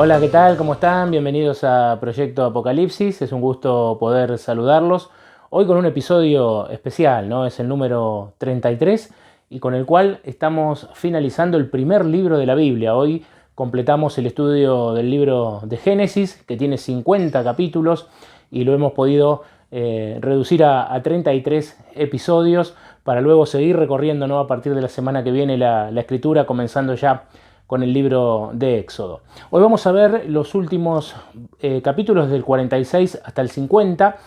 Hola, ¿qué tal? ¿Cómo están? Bienvenidos a Proyecto Apocalipsis. Es un gusto poder saludarlos. Hoy con un episodio especial, ¿no? Es el número 33 y con el cual estamos finalizando el primer libro de la Biblia. Hoy completamos el estudio del libro de Génesis, que tiene 50 capítulos y lo hemos podido reducir a 33 episodios para luego seguir recorriendo, ¿no? A partir de la semana que viene la escritura, comenzando ya con el libro de Éxodo. Hoy vamos a ver los últimos capítulos del 46 hasta el 50,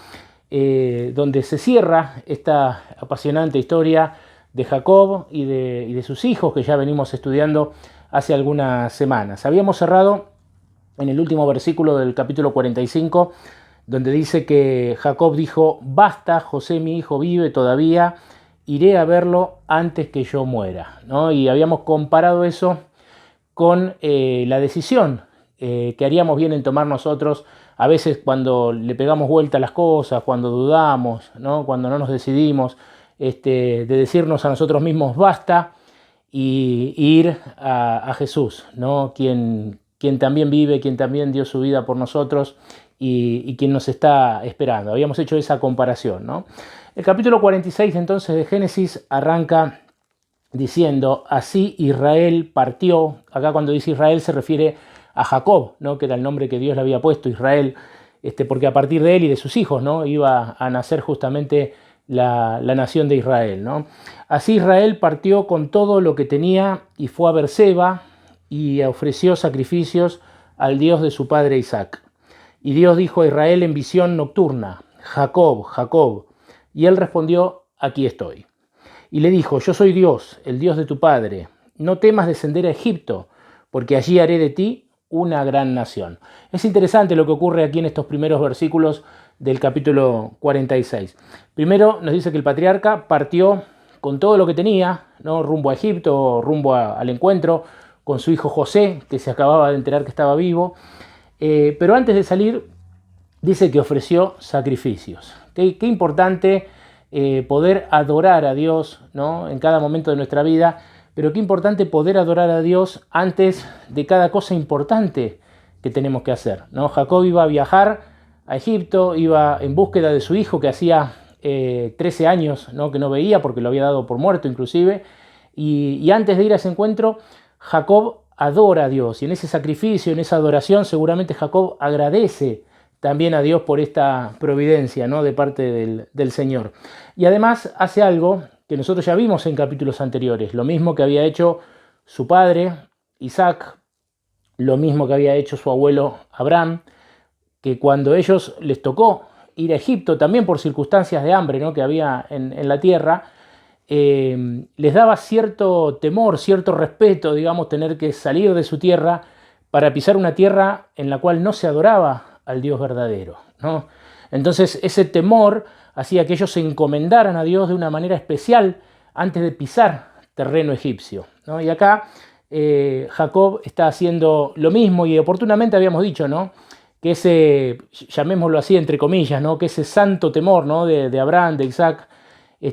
donde se cierra esta apasionante historia de Jacob y de sus hijos que ya venimos estudiando hace algunas semanas. Habíamos cerrado en el último versículo del capítulo 45, donde dice que Jacob dijo: basta, José mi hijo vive todavía, iré a verlo antes que yo muera, ¿no? Y habíamos comparado eso con la decisión que haríamos bien en tomar nosotros a veces cuando le pegamos vuelta a las cosas, cuando dudamos, ¿no? Cuando no nos decidimos, de decirnos a nosotros mismos basta y ir a Jesús, ¿no? Quien también vive, quien también dio su vida por nosotros y quien nos está esperando. Habíamos hecho esa comparación, ¿no? El capítulo 46 entonces de Génesis arranca diciendo: así Israel partió. Acá cuando dice Israel se refiere a Jacob, ¿no? Que era el nombre que Dios le había puesto, Israel, porque a partir de él y de sus hijos, ¿no? Iba a nacer justamente la nación de Israel, ¿no? Así Israel partió con todo lo que tenía y fue a Berseba y ofreció sacrificios al Dios de su padre Isaac. Y Dios dijo a Israel en visión nocturna: Jacob, Jacob. Y él respondió: aquí estoy. Y le dijo: yo soy Dios, el Dios de tu padre. No temas descender a Egipto, porque allí haré de ti una gran nación. Es interesante lo que ocurre aquí en estos primeros versículos del capítulo 46. Primero nos dice que el patriarca partió con todo lo que tenía, ¿no? Rumbo a Egipto, al encuentro con su hijo José, que se acababa de enterar que estaba vivo. Pero antes de salir dice que ofreció sacrificios. Qué importante poder adorar a Dios, ¿no? En cada momento de nuestra vida, pero qué importante poder adorar a Dios antes de cada cosa importante que tenemos que hacer, ¿no? Jacob iba a viajar a Egipto, iba en búsqueda de su hijo que hacía 13 años, ¿no? Que no veía porque lo había dado por muerto inclusive, y antes de ir a ese encuentro, Jacob adora a Dios, y en ese sacrificio, en esa adoración, seguramente Jacob agradece también a Dios por esta providencia, ¿no? De parte del Señor. Y además hace algo que nosotros ya vimos en capítulos anteriores, lo mismo que había hecho su padre Isaac, lo mismo que había hecho su abuelo Abraham, que cuando ellos les tocó ir a Egipto, también por circunstancias de hambre, ¿no? Que había en la tierra, les daba cierto temor, cierto respeto, digamos, tener que salir de su tierra para pisar una tierra en la cual no se adoraba al Dios verdadero, ¿no? Entonces ese temor hacía que ellos se encomendaran a Dios de una manera especial antes de pisar terreno egipcio, ¿no? Y acá Jacob está haciendo lo mismo, y oportunamente habíamos dicho, ¿no? Que ese, llamémoslo así entre comillas, ¿no? Que ese santo temor, ¿no? de Abraham, de Isaac,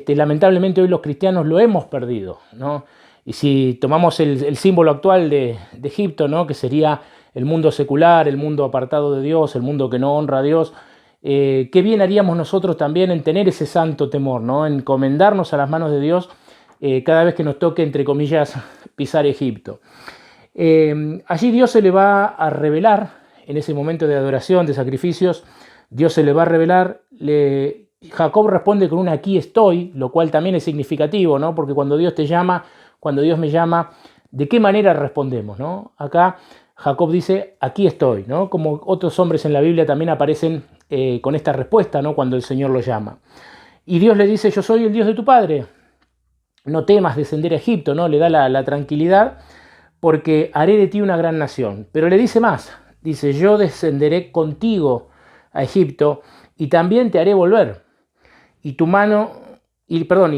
lamentablemente hoy los cristianos lo hemos perdido, ¿no? Y si tomamos el símbolo actual de Egipto, ¿no? Que sería el mundo secular, el mundo apartado de Dios, el mundo que no honra a Dios, qué bien haríamos nosotros también en tener ese santo temor, ¿no? En encomendarnos a las manos de Dios cada vez que nos toque, entre comillas, pisar Egipto. Allí Dios se le va a revelar, en ese momento de adoración, de sacrificios, Dios se le va a revelar. Jacob responde con un aquí estoy, lo cual también es significativo, ¿no? Porque cuando Dios te llama, cuando Dios me llama, ¿de qué manera respondemos, ¿no? Acá Jacob dice: aquí estoy, ¿no? Como otros hombres en la Biblia también aparecen con esta respuesta, ¿no? Cuando el Señor lo llama. Y Dios le dice: yo soy el Dios de tu padre, no temas descender a Egipto, ¿no? Le da la tranquilidad, porque haré de ti una gran nación. Pero le dice más, dice: yo descenderé contigo a Egipto y también te haré volver. Y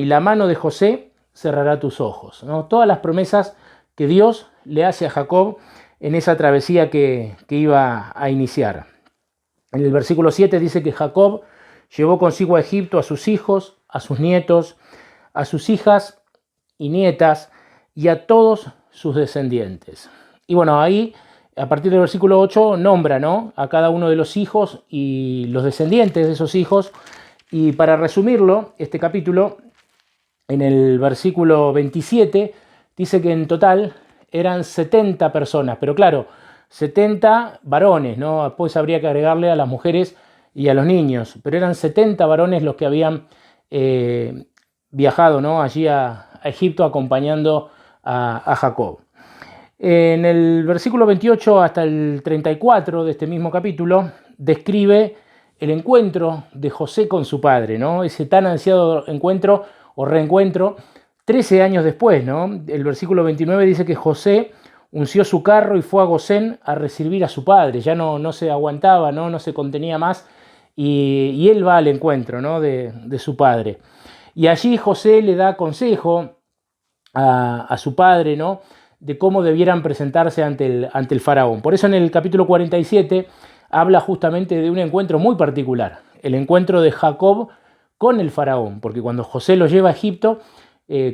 la mano de José cerrará tus ojos, ¿no? Todas las promesas que Dios le hace a Jacob en esa travesía que iba a iniciar. En el versículo 7 dice que Jacob llevó consigo a Egipto a sus hijos, a sus nietos, a sus hijas y nietas y a todos sus descendientes. Y bueno, ahí a partir del versículo 8 nombra, ¿no?, a cada uno de los hijos y los descendientes de esos hijos. Y para resumirlo, este capítulo, en el versículo 27, dice que en total eran 70 personas, pero claro, 70 varones, ¿no? Pues habría que agregarle a las mujeres y a los niños, pero eran 70 varones los que habían viajado, ¿no?, allí a Egipto acompañando a Jacob. En el versículo 28 hasta el 34 de este mismo capítulo describe el encuentro de José con su padre, ¿no?, ese tan ansiado encuentro o reencuentro 13 años después, ¿no? El versículo 29 dice que José unció su carro y fue a Gosén a recibir a su padre. Ya no se aguantaba, no se contenía más, y él va al encuentro, ¿no?, de su padre. Y allí José le da consejo a su padre, ¿no?, de cómo debieran presentarse ante el faraón. Por eso en el capítulo 47 habla justamente de un encuentro muy particular, el encuentro de Jacob con el faraón, porque cuando José lo lleva a Egipto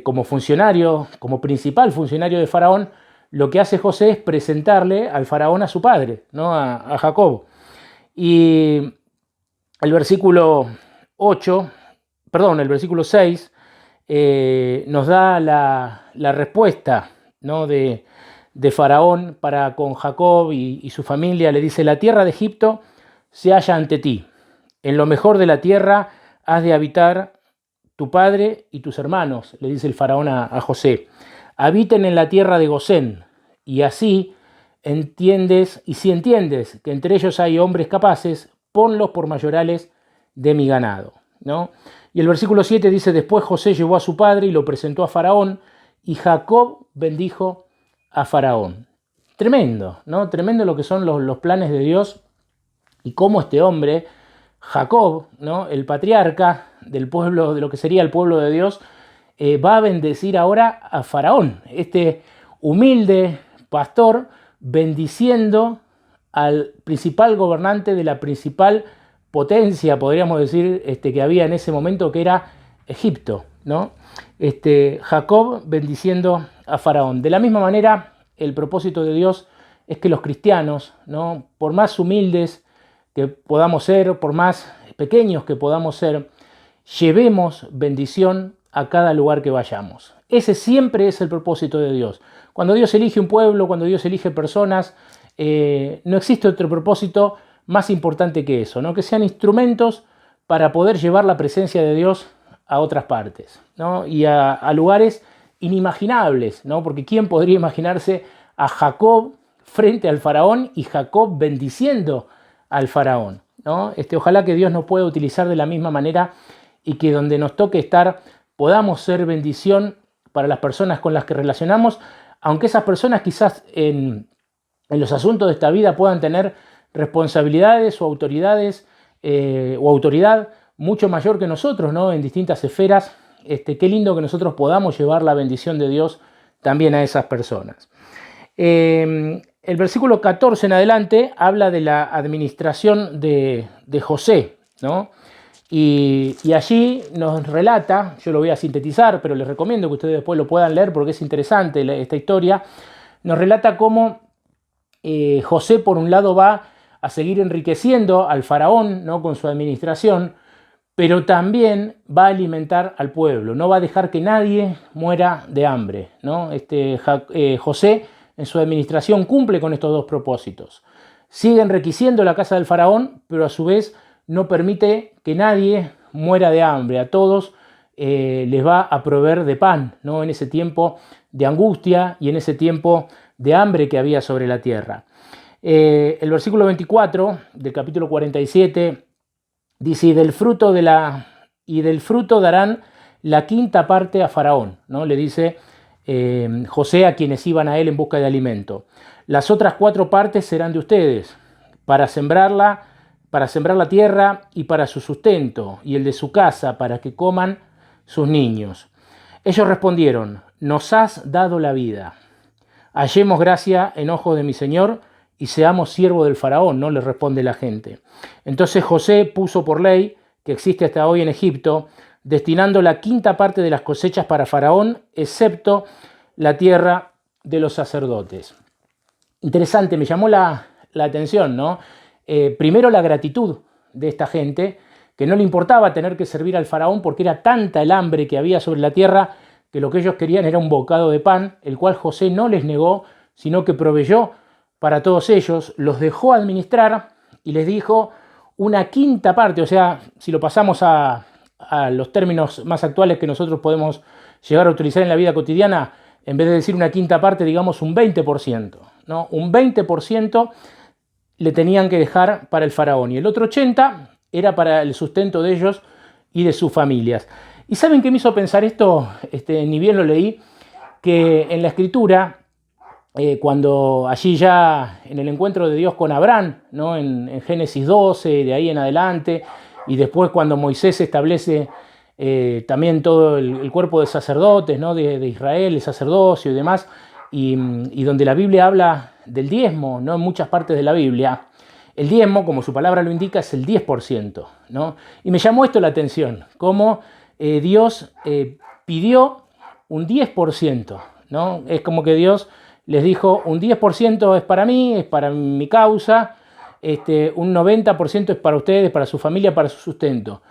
como funcionario, como principal funcionario de faraón, lo que hace José es presentarle al faraón a su padre, ¿no?, a Jacob. Y el versículo 6 nos da la respuesta, ¿no?, de Faraón para con Jacob y su familia. Le dice: la tierra de Egipto se halla ante ti, en lo mejor de la tierra has de habitar tu padre y tus hermanos, le dice el faraón a José. Habiten en la tierra de Gosén, y así entiendes, y si entiendes que entre ellos hay hombres capaces, ponlos por mayorales de mi ganado, ¿no? Y el versículo 7 dice: después José llevó a su padre y lo presentó a Faraón, y Jacob bendijo a Faraón. Tremendo, ¿no? Tremendo lo que son los planes de Dios, y cómo este hombre, Jacob, ¿no?, el patriarca del pueblo, de lo que sería el pueblo de Dios, va a bendecir ahora a Faraón, este humilde pastor, bendiciendo al principal gobernante de la principal potencia, podríamos decir, que había en ese momento, que era Egipto, ¿no? Jacob bendiciendo a Faraón. De la misma manera, el propósito de Dios es que los cristianos, ¿no?, por más humildes que podamos ser, por más pequeños que podamos ser, llevemos bendición a cada lugar que vayamos. Ese siempre es el propósito de Dios. Cuando Dios elige un pueblo, cuando Dios elige personas, no existe otro propósito más importante que eso, ¿no?, que sean instrumentos para poder llevar la presencia de Dios a otras partes, ¿no?, y a lugares inimaginables, ¿no?, porque ¿quién podría imaginarse a Jacob frente al faraón y Jacob bendiciendo al faraón, ¿no? Ojalá que Dios nos pueda utilizar de la misma manera, y que donde nos toque estar podamos ser bendición para las personas con las que relacionamos, aunque esas personas quizás en los asuntos de esta vida puedan tener responsabilidades o autoridades o autoridad mucho mayor que nosotros, ¿no?, en distintas esferas. Qué lindo que nosotros podamos llevar la bendición de Dios también a esas personas. El versículo 14 en adelante habla de la administración de José, ¿no? Y allí nos relata, yo lo voy a sintetizar, pero les recomiendo que ustedes después lo puedan leer porque es interesante esta historia. Nos relata cómo José, por un lado, va a seguir enriqueciendo al faraón, ¿no?, con su administración, pero también va a alimentar al pueblo, no va a dejar que nadie muera de hambre, ¿no? José, en su administración, cumple con estos dos propósitos. Sigue enriqueciendo la casa del faraón, pero a su vez no permite que nadie muera de hambre. A todos les va a proveer de pan, ¿no?, en ese tiempo de angustia y en ese tiempo de hambre que había sobre la tierra. El versículo 24 del capítulo 47 dice: y del fruto darán la quinta parte a Faraón, ¿no?, le dice José a quienes iban a él en busca de alimento. Las otras 4 partes serán de ustedes, para sembrar la tierra y para su sustento, y el de su casa para que coman sus niños. Ellos respondieron: nos has dado la vida. Hallemos gracia en ojos de mi señor y seamos siervos del faraón, ¿no?, le responde la gente. Entonces José puso por ley, que existe hasta hoy en Egipto, destinando la quinta parte de las cosechas para faraón, excepto la tierra de los sacerdotes. interesante, me llamó la atención, ¿no? Primero la gratitud de esta gente, que no le importaba tener que servir al faraón porque era tanta el hambre que había sobre la tierra que lo que ellos querían era un bocado de pan, el cual José no les negó, sino que proveyó para todos ellos, los dejó administrar y les dijo una quinta parte, o sea, si lo pasamos a los términos más actuales que nosotros podemos llegar a utilizar en la vida cotidiana, en vez de decir una quinta parte, digamos un 20%, ¿no? Un 20% le tenían que dejar para el faraón y el otro 80% era para el sustento de ellos y de sus familias. ¿Y saben qué me hizo pensar esto? Ni bien lo leí, que en la Escritura, cuando allí ya en el encuentro de Dios con Abraham, ¿no? en Génesis 12, de ahí en adelante, y después cuando Moisés establece también todo el cuerpo de sacerdotes, ¿no? de Israel, el sacerdocio y demás, y donde la Biblia habla del diezmo, ¿no? En muchas partes de la Biblia, el diezmo, como su palabra lo indica, es el 10%, ¿no? Y me llamó esto la atención, cómo Dios pidió un 10%, ¿no? Es como que Dios les dijo, un 10% es para mí, es para mi causa, un 90% es para ustedes, para su familia, para su sustento.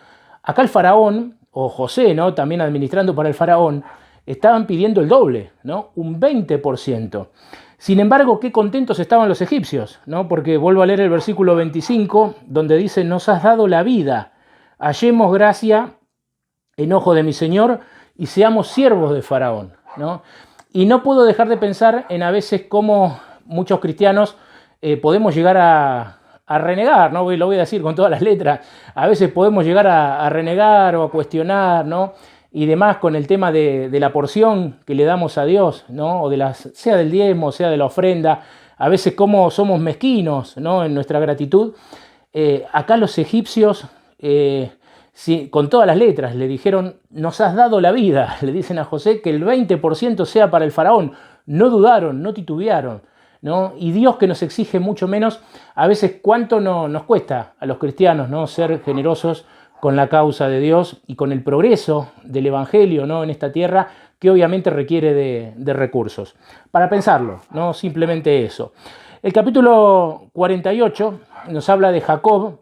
Acá el faraón, o José, ¿no? También administrando para el faraón, estaban pidiendo el doble, ¿no? Un 20%. Sin embargo, qué contentos estaban los egipcios, ¿no? Porque vuelvo a leer el versículo 25, donde dice, nos has dado la vida, hallemos gracia en ojo de mi Señor y seamos siervos de Faraón, ¿no? Y no puedo dejar de pensar en a veces cómo muchos cristianos podemos llegar a renegar, ¿no? Lo voy a decir con todas las letras, a veces podemos llegar a renegar o a cuestionar, ¿no? Y demás con el tema de la porción que le damos a Dios, ¿no? O sea del diezmo, sea de la ofrenda, a veces cómo somos mezquinos, ¿no? En nuestra gratitud. Acá los egipcios, sí, con todas las letras, le dijeron, nos has dado la vida, le dicen a José, que el 20% sea para el faraón. No dudaron, no titubearon, ¿no? Y Dios, que nos exige mucho menos, a veces cuánto nos cuesta a los cristianos, ¿no? Ser generosos con la causa de Dios y con el progreso del Evangelio, ¿no? En esta tierra, que obviamente requiere de recursos. Para pensarlo, no simplemente eso. El capítulo 48 nos habla de Jacob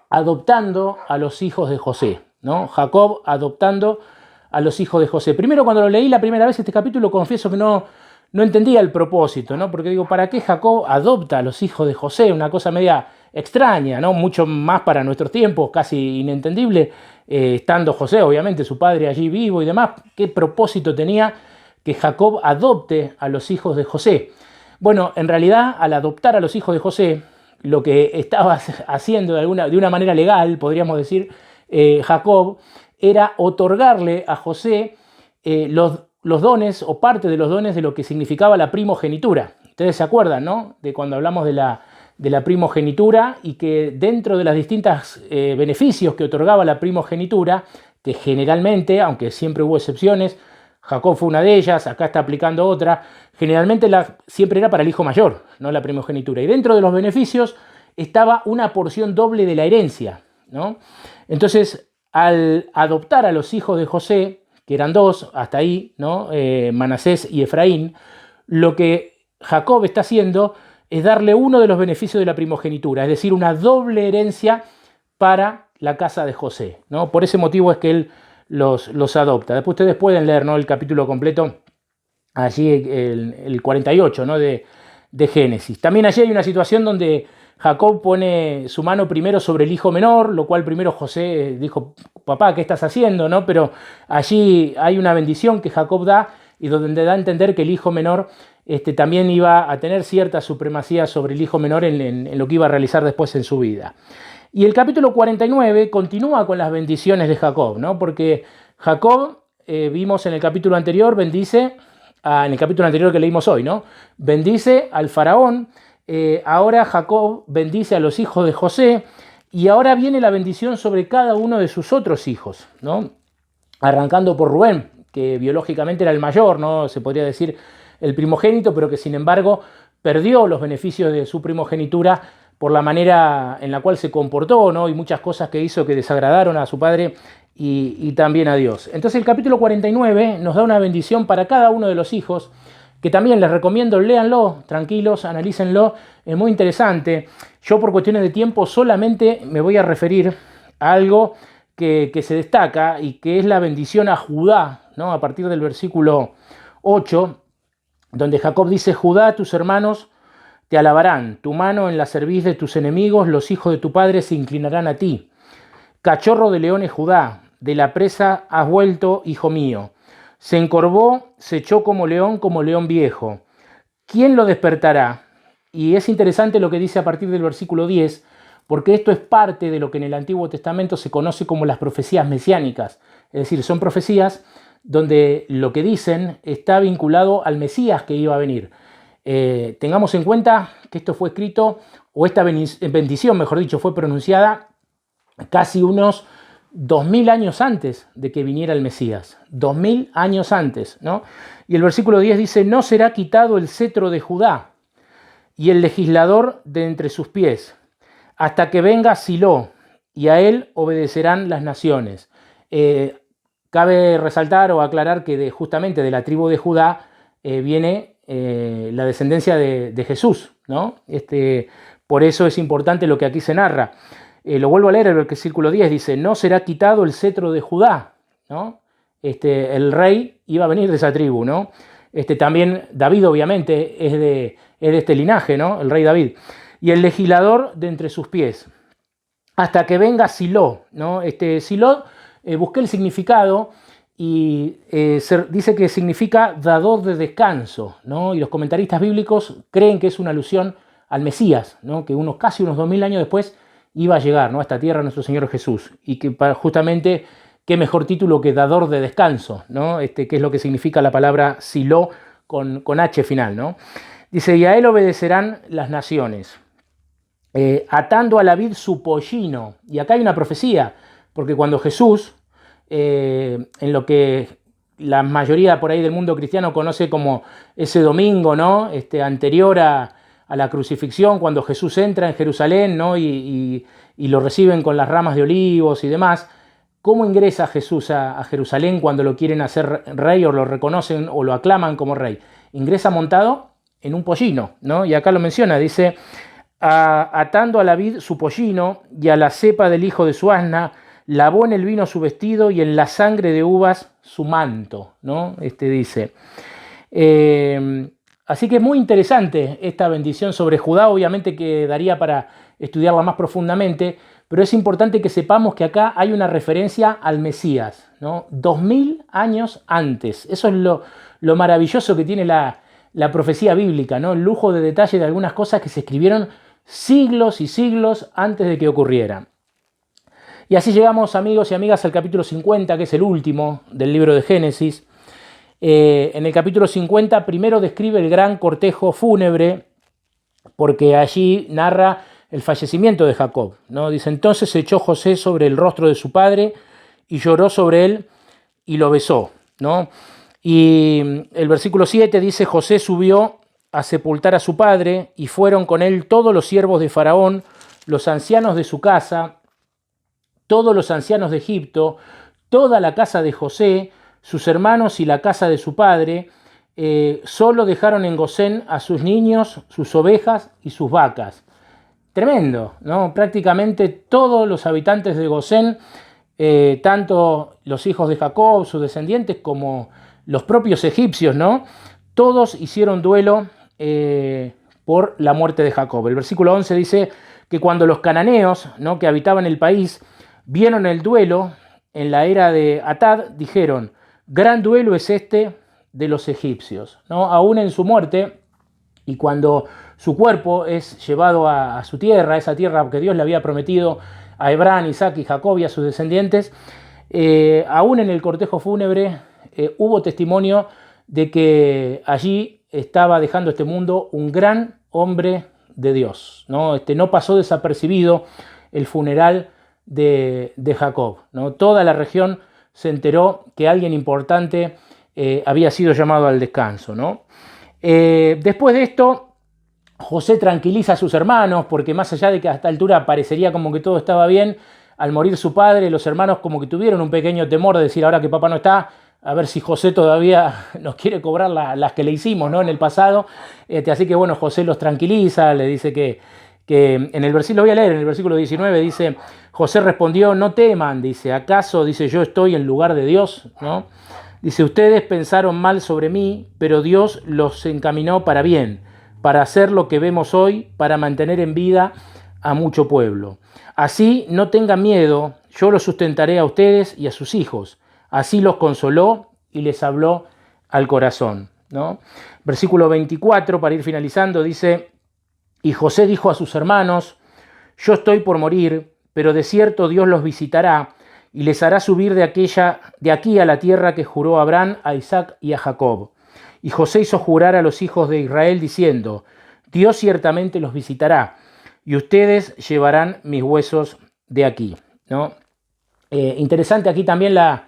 adoptando a los hijos de José, ¿no? Jacob adoptando a los hijos de José. Primero, cuando lo leí la primera vez este capítulo, confieso que no entendía el propósito, ¿no? Porque digo, ¿para qué Jacob adopta a los hijos de José? Una cosa media extraña, ¿no? Mucho más para nuestros tiempos, casi inentendible, estando José, obviamente, su padre allí vivo y demás. ¿Qué propósito tenía que Jacob adopte a los hijos de José? Bueno, en realidad, al adoptar a los hijos de José, lo que estaba haciendo de una manera legal, podríamos decir, Jacob, era otorgarle a José los dones o parte de los dones de lo que significaba la primogenitura. Ustedes se acuerdan, ¿no? De cuando hablamos de la primogenitura y que dentro de las distintas beneficios que otorgaba la primogenitura, que generalmente, aunque siempre hubo excepciones, Jacob fue una de ellas, acá está aplicando otra, generalmente siempre era para el hijo mayor, no la primogenitura. Y dentro de los beneficios estaba una porción doble de la herencia, ¿no? Entonces, al adoptar a los hijos de José, que eran dos hasta ahí, ¿no? Manasés y Efraín, lo que Jacob está haciendo es darle uno de los beneficios de la primogenitura, es decir, una doble herencia para la casa de José, ¿no? Por ese motivo es que él los adopta. Después ustedes pueden leer, ¿no? El capítulo completo, allí el 48, ¿no? de Génesis. También allí hay una situación donde Jacob pone su mano primero sobre el hijo menor, lo cual primero José dijo, papá, ¿qué estás haciendo? ¿No? Pero allí hay una bendición que Jacob da y donde da a entender que el hijo menor también iba a tener cierta supremacía sobre el hijo menor en lo que iba a realizar después en su vida. Y el capítulo 49 continúa con las bendiciones de Jacob, ¿no? Porque Jacob, vimos en el capítulo anterior, bendice, en el capítulo anterior que leímos hoy, ¿no? Bendice al faraón, ahora Jacob bendice a los hijos de José, y ahora viene la bendición sobre cada uno de sus otros hijos, ¿no? Arrancando por Rubén, que biológicamente era el mayor, ¿no? Se podría decir el primogénito, pero que sin embargo perdió los beneficios de su primogenitura por la manera en la cual se comportó, ¿no? Y muchas cosas que hizo que desagradaron a su padre y también a Dios. Entonces el capítulo 49 nos da una bendición para cada uno de los hijos, que también les recomiendo, léanlo, tranquilos, analícenlo, es muy interesante. Yo por cuestiones de tiempo solamente me voy a referir a algo que se destaca y que es la bendición a Judá, ¿no? A partir del versículo 8, donde Jacob dice: Judá, tus hermanos te alabarán, tu mano en la cerviz de tus enemigos, los hijos de tu padre se inclinarán a ti. Cachorro de leones Judá, de la presa has vuelto, hijo mío. Se encorvó, se echó como león viejo. ¿Quién lo despertará? Y es interesante lo que dice a partir del versículo 10, porque esto es parte de lo que en el Antiguo Testamento se conoce como las profecías mesiánicas. Es decir, son profecías donde lo que dicen está vinculado al Mesías que iba a venir. Tengamos en cuenta que esto fue escrito, o esta bendición, mejor dicho, fue pronunciada casi unos 2000 años antes de que viniera el Mesías. 2000 años antes, ¿no? Y el versículo 10 dice: no será quitado el cetro de Judá y el legislador de entre sus pies, hasta que venga Silo, y a él obedecerán las naciones. Cabe resaltar o aclarar que justamente de la tribu de Judá viene la descendencia de Jesús, ¿no? Por eso es importante lo que aquí se narra. Lo vuelvo a leer, el versículo 10 dice: no será quitado el cetro de Judá, ¿no? El rey iba a venir de esa tribu, ¿no? También David obviamente es de este linaje, ¿no? El rey David. Y el legislador de entre sus pies, hasta que venga Silo, ¿no? Silo, busqué el significado y dice que significa dador de descanso, ¿no? Y los comentaristas bíblicos creen que es una alusión al Mesías, ¿no? Que casi unos 2000 años después iba a llegar, ¿no? A esta tierra nuestro Señor Jesús, y que justamente qué mejor título que dador de descanso, ¿no? Que es lo que significa la palabra Silo con H final, ¿no? Dice: y a él obedecerán las naciones, atando a la vid su pollino. Y acá hay una profecía, porque cuando Jesús, en lo que la mayoría por ahí del mundo cristiano conoce como ese domingo, ¿no? Anterior a la crucifixión, cuando Jesús entra en Jerusalén, ¿no? y lo reciben con las ramas de olivos y demás. ¿Cómo ingresa Jesús a Jerusalén cuando lo quieren hacer rey o lo reconocen o lo aclaman como rey? Ingresa montado en un pollino, ¿no? Y acá lo menciona, dice: atando a la vid su pollino y a la cepa del hijo de su asna, lavó en el vino su vestido y en la sangre de uvas su manto, ¿no? Dice. Así que es muy interesante esta bendición sobre Judá, obviamente que daría para estudiarla más profundamente, pero es importante que sepamos que acá hay una referencia al Mesías, ¿no? 2000 años antes. Eso es lo maravilloso que tiene la profecía bíblica, ¿no? El lujo de detalle de algunas cosas que se escribieron siglos y siglos antes de que ocurrieran. Y así llegamos, amigos y amigas, al capítulo 50, que es el último del libro de Génesis. En el capítulo 50 primero describe el gran cortejo fúnebre, porque allí narra el fallecimiento de Jacob, ¿no? Dice: entonces se echó José sobre el rostro de su padre y lloró sobre él y lo besó, ¿no? Y el versículo 7 dice: José subió a sepultar a su padre y fueron con él todos los siervos de Faraón, los ancianos de su casa, todos los ancianos de Egipto, toda la casa de José, sus hermanos y la casa de su padre. Solo dejaron en Gosén a sus niños, sus ovejas y sus vacas. Tremendo, ¿no? Prácticamente todos los habitantes de Gosén, tanto los hijos de Jacob, sus descendientes, como los propios egipcios, ¿no? Todos hicieron duelo por la muerte de Jacob. El versículo 11 dice que cuando los cananeos, ¿no?, que habitaban el país, vieron el duelo en la era de Atad, dijeron: gran duelo es este de los egipcios, ¿no? Aún en su muerte, y cuando su cuerpo es llevado a su tierra, esa tierra que Dios le había prometido a Abraham, Isaac y Jacob y a sus descendientes, aún en el cortejo fúnebre hubo testimonio de que allí estaba dejando este mundo un gran hombre de Dios, ¿no? No pasó desapercibido el funeral de Jacob, ¿no? Toda la región se enteró que alguien importante había sido llamado al descanso, ¿no? Después de esto, José tranquiliza a sus hermanos, porque más allá de que a esta altura parecería como que todo estaba bien, al morir su padre, los hermanos como que tuvieron un pequeño temor de decir: ahora que papá no está, a ver si José todavía nos quiere cobrar las que le hicimos, ¿no?, en el pasado. Así que bueno, José los tranquiliza, le dice que en el versículo, voy a leer, en el versículo 19 dice: José respondió: no teman, dice, ¿acaso, dice, yo estoy en lugar de Dios? ¿No? Dice: ustedes pensaron mal sobre mí, pero Dios los encaminó para bien, para hacer lo que vemos hoy, para mantener en vida a mucho pueblo. Así no tengan miedo, yo los sustentaré a ustedes y a sus hijos. Así los consoló y les habló al corazón, ¿no? Versículo 24, para ir finalizando, dice: y José dijo a sus hermanos: yo estoy por morir, pero de cierto Dios los visitará y les hará subir de aquí a la tierra que juró a Abraham, a Isaac y a Jacob. Y José hizo jurar a los hijos de Israel diciendo: Dios ciertamente los visitará y ustedes llevarán mis huesos de aquí, ¿no? Interesante aquí también la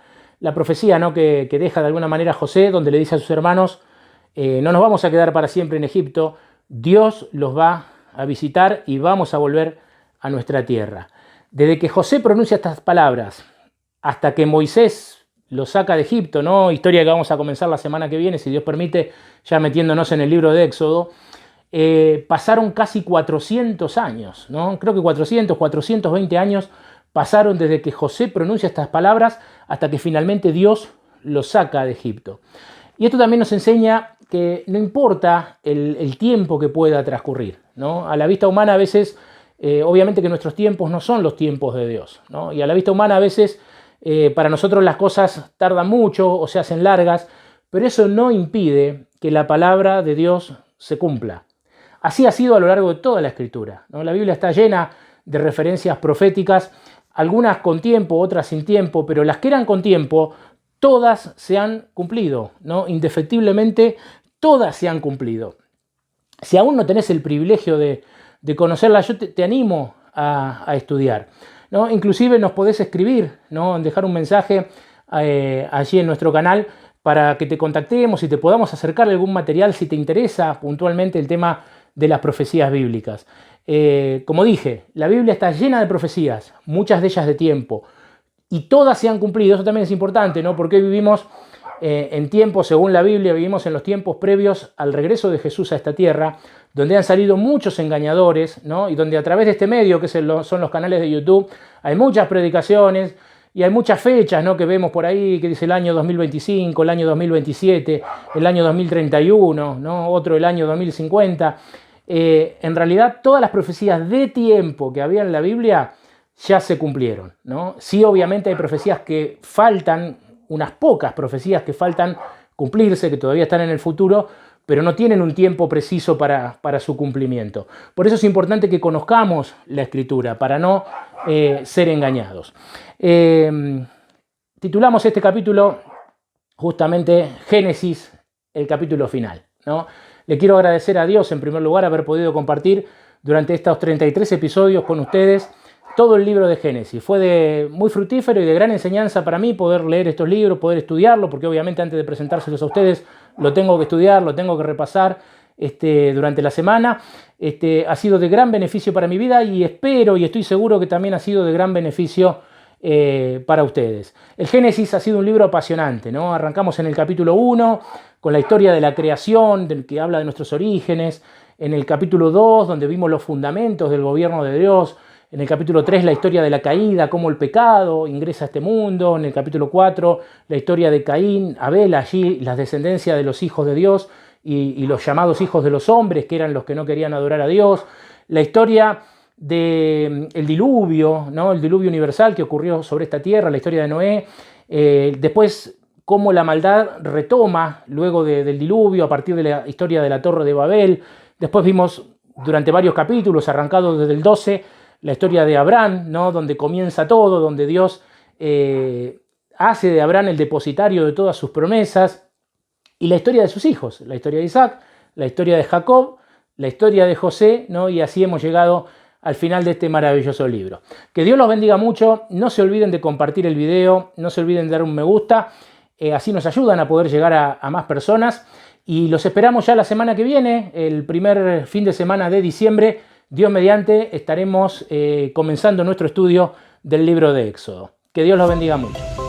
profecía, ¿no?, que deja de alguna manera José, donde le dice a sus hermanos: no nos vamos a quedar para siempre en Egipto, Dios los va a visitar y vamos a volver a nuestra tierra. Desde que José pronuncia estas palabras hasta que Moisés lo saca de Egipto, ¿no?, historia que vamos a comenzar la semana que viene, si Dios permite, ya metiéndonos en el libro de Éxodo, pasaron casi 400 años, ¿no? Creo que 420 años pasaron desde que José pronuncia estas palabras hasta que finalmente Dios lo saca de Egipto. Y esto también nos enseña que no importa el tiempo que pueda transcurrir, ¿no? A la vista humana a veces, obviamente que nuestros tiempos no son los tiempos de Dios, ¿no? Y a la vista humana a veces para nosotros las cosas tardan mucho o se hacen largas, pero eso no impide que la palabra de Dios se cumpla. Así ha sido a lo largo de toda la Escritura, ¿no? La Biblia está llena de referencias proféticas, algunas con tiempo, otras sin tiempo, pero las que eran con tiempo, todas se han cumplido, ¿no? Indefectiblemente, todas se han cumplido. Si aún no tenés el privilegio de conocerlas, yo te animo a estudiar, ¿no? Inclusive nos podés escribir, ¿no?, dejar un mensaje allí en nuestro canal para que te contactemos y te podamos acercar algún material si te interesa puntualmente el tema de las profecías bíblicas. Como dije, la Biblia está llena de profecías, muchas de ellas de tiempo, y todas se han cumplido. Eso también es importante, ¿no?, porque hoy vivimos en tiempos, según la Biblia, vivimos en los tiempos previos al regreso de Jesús a esta tierra, donde han salido muchos engañadores, ¿no?, y donde a través de este medio, que son los canales de YouTube, hay muchas predicaciones y hay muchas fechas, ¿no?, que vemos por ahí, que dice el año 2025, el año 2027, el año 2031, ¿no?, otro el año 2050. En realidad, todas las profecías de tiempo que había en la Biblia ya se cumplieron, ¿no? Sí, obviamente hay profecías que faltan, unas pocas profecías que faltan cumplirse, que todavía están en el futuro, pero no tienen un tiempo preciso para su cumplimiento. Por eso es importante que conozcamos la Escritura, para no ser engañados. Titulamos este capítulo justamente Génesis, el capítulo final, ¿no? Le quiero agradecer a Dios, en primer lugar, haber podido compartir durante estos 33 episodios con ustedes todo el libro de Génesis. Fue muy fructífero y de gran enseñanza para mí poder leer estos libros, poder estudiarlo, porque obviamente antes de presentárselos a ustedes lo tengo que estudiar, lo tengo que repasar durante la semana. Ha sido de gran beneficio para mi vida y espero y estoy seguro que también ha sido de gran beneficio para ustedes. El Génesis ha sido un libro apasionante, ¿no? Arrancamos en el capítulo 1 con la historia de la creación, que habla de nuestros orígenes. En el capítulo 2, donde vimos los fundamentos del gobierno de Dios. En el capítulo 3, la historia de la caída, cómo el pecado ingresa a este mundo. En el capítulo 4, la historia de Caín, Abel, allí las descendencias de los hijos de Dios y los llamados hijos de los hombres, que eran los que no querían adorar a Dios. La historia del diluvio, ¿no?, el diluvio universal que ocurrió sobre esta tierra, la historia de Noé. Después, cómo la maldad retoma luego del diluvio a partir de la historia de la Torre de Babel. Después vimos durante varios capítulos, arrancados desde el 12, la historia de Abraham, ¿no?, donde comienza todo, donde Dios hace de Abraham el depositario de todas sus promesas, y la historia de sus hijos, la historia de Isaac, la historia de Jacob, la historia de José, ¿no?, y así hemos llegado al final de este maravilloso libro. Que Dios los bendiga mucho, no se olviden de compartir el video, no se olviden de dar un me gusta, así nos ayudan a poder llegar a más personas, y los esperamos ya la semana que viene, el primer fin de semana de diciembre. Dios mediante, estaremos comenzando nuestro estudio del libro de Éxodo. Que Dios los bendiga mucho.